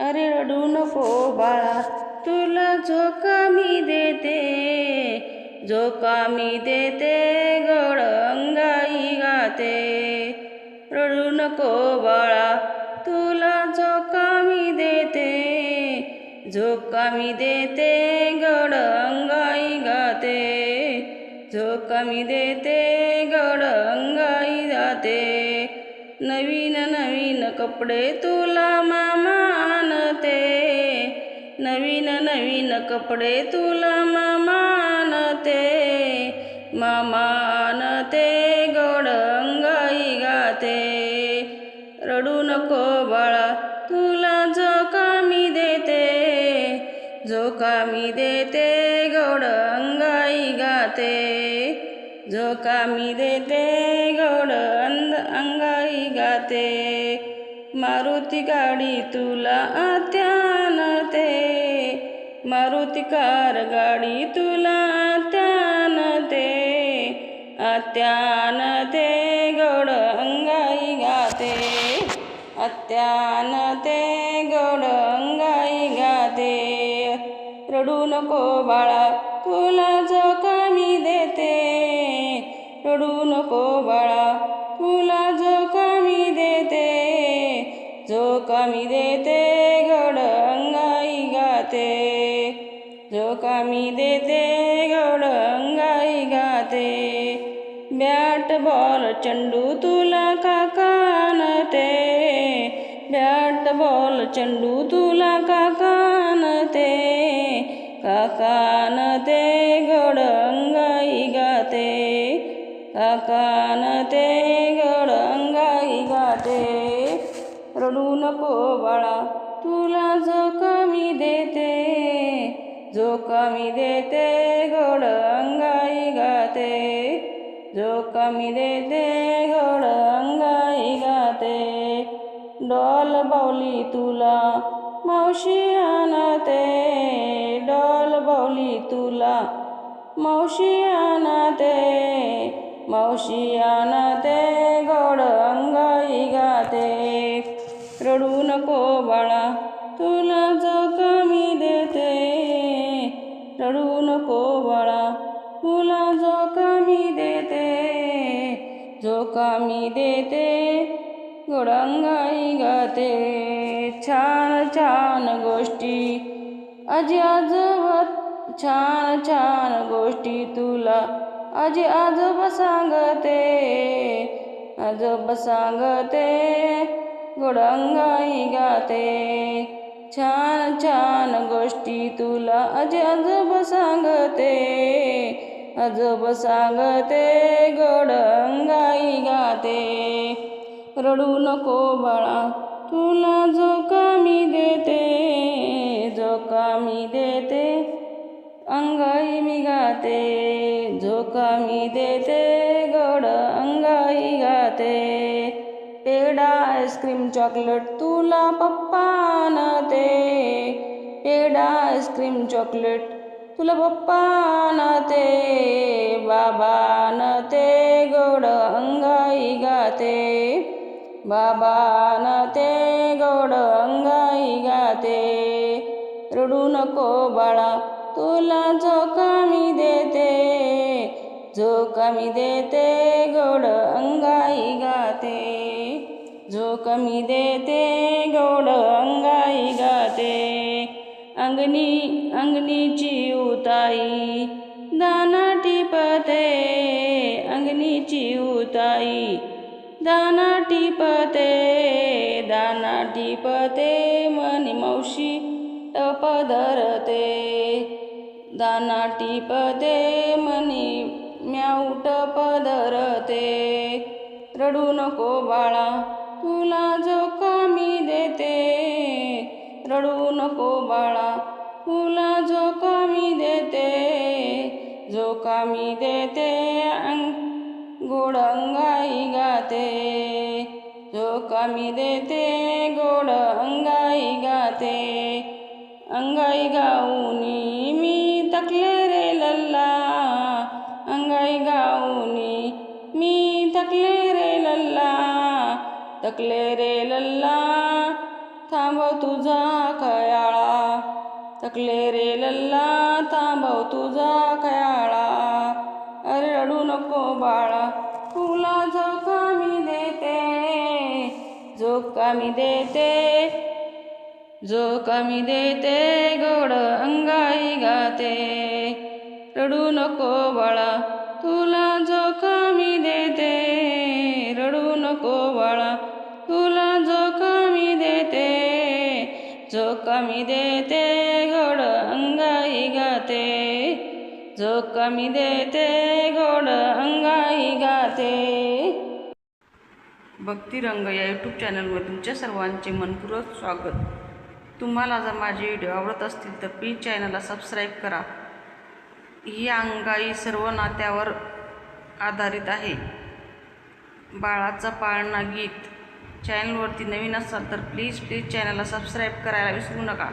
अरे रडू नको बाळा, तुला झोका मी देते, झोका मी देते, गोड अंगाई गाते. रडू नको बाळा, तुला झोका मी देते, झोका मी देते, गोड अंगाई गाते. झोका मी देते, गोड अंगाई गाते. नवीन नवीन कपडे तुला मामा आणते, नवीन नवीन कपडे तुला मामा आणते. मामा आणते, गोड अंगाई गाते. रडू नको बाळा, तुला झोका मी देते, झोका मी देते, गोड अंगाई गाते. झोका मी देते, गोड अंगाई गाते. मारुती गाडी तुला आत्या आणते, मारुती कार गाडी तुला आत्या आणते. आत्या आणते, गोड अंगाई गाते. आत्या आणते, गोड अंगाई गाते. रडू नको बाळा, तुला झोका मी देते, रडू नको बाळा, तुला झोका मी देते. झोका मी देते, गोड अंगाई गाते. झोका मी देते, गोड अंगाई गाते. बॅट बॉल चेंडू तुला काका आणते, बॅट बॉल चेंडू तुला काका आणते. काका आणते, गोड अंगाई गाते. काका आणते, गोड अंगाई गाते. रडू नको बाळा, तुला झोका मी देते, झोका मी देते, गोड अंगाई गाते. झोका मी देते, गोड अंगाई गाते. डॉल बाहुली तुला मावशी आणते, डॉल बाहुली तुला मावशी आणते. मावशी आणते, गोड अंगाई गाते. रडू नको बाळा, तुला झोका मी देते, रडू नको बाळा, तुला झोका मी देते. झोका मी देते, गोड अंगाई गाते. छान छान गोष्टी आजी आजोबा, छान छान गोष्टी तुला आजी आजोबा सांगते, आजोबा सांगते, गोड अंगाई गाते. छान छान गोष्टी तुला आजी आजोबा सांगते, आजोबा सांगते, गोड अंगाई गाते. रडू नको बाळा, तुला झोका मी देते, झोका मी देते, अंगाई मी गाते. झोका मी देते, गोड अंगाई गाते. पेढा आईस्क्रीम चॉकलेट तुला पप्पा आणते, पेढा आईस्क्रीम चॉकलेट तुला पप्पा आणते. बाबा आणते, गोड अंगाई गाते. बाबा आणते, गोड अंगाई गाते. रडू नको बाळा, तुला झोका मी देते, झोका मी देते, गोड अंगाई गाते. झोका मी देते, गोड अंगाई गाते. अंगणीची उताई दाना टिपते, अंगणीची उताई दाना टिपते. दाना टिपते, मनी मावशी टप धरते. दाना टिपते, मनी म्याऊ टप धरते. रडू नको बाळा, तुला झोका मी देते, रडू नको बाळा, तुला झोका मी देते. झोका मी देते, गोड अंगाई गाते. झोका मी देते, गोड अंगाई गाते. अंगाई गाऊनी मी थकले रे लल्ला, अंगाई गाऊनी मी थकले रे लल्ला. थकले रे लल्ला, थांबव तुझं तुझा खयाळा, थकले रे लल्ला थांबव तुझा खयाळा. अरे रडू नको बाळा, तुला झोका मी देते, झोका मी देते, झोका मी देते, गोड अंगाई गाते. रडू नको बाळा, तुला झोका मी देते, रडू नको बाळा, तुला झोका मी देते, झोका मी देते, गोड अंगाई गाते, झोका मी देते, गोड अंगाई गाते. भक्तिरंग या यूट्यूब चॅनलवर तुमच्या सर्वांचे मनपूर्वक स्वागत. तुम्हाला जर माझे व्हिडिओ आवडत असतील तर प्लीज चॅनलला सबस्क्राईब करा. ही अंगाई सर्व नात्यावर आधारित आहे. बाळाचा पाळणा गीत. चॅनलवरती नवीन असाल तर प्लीज चॅनलला सबस्क्राईब करायला विसरू नका.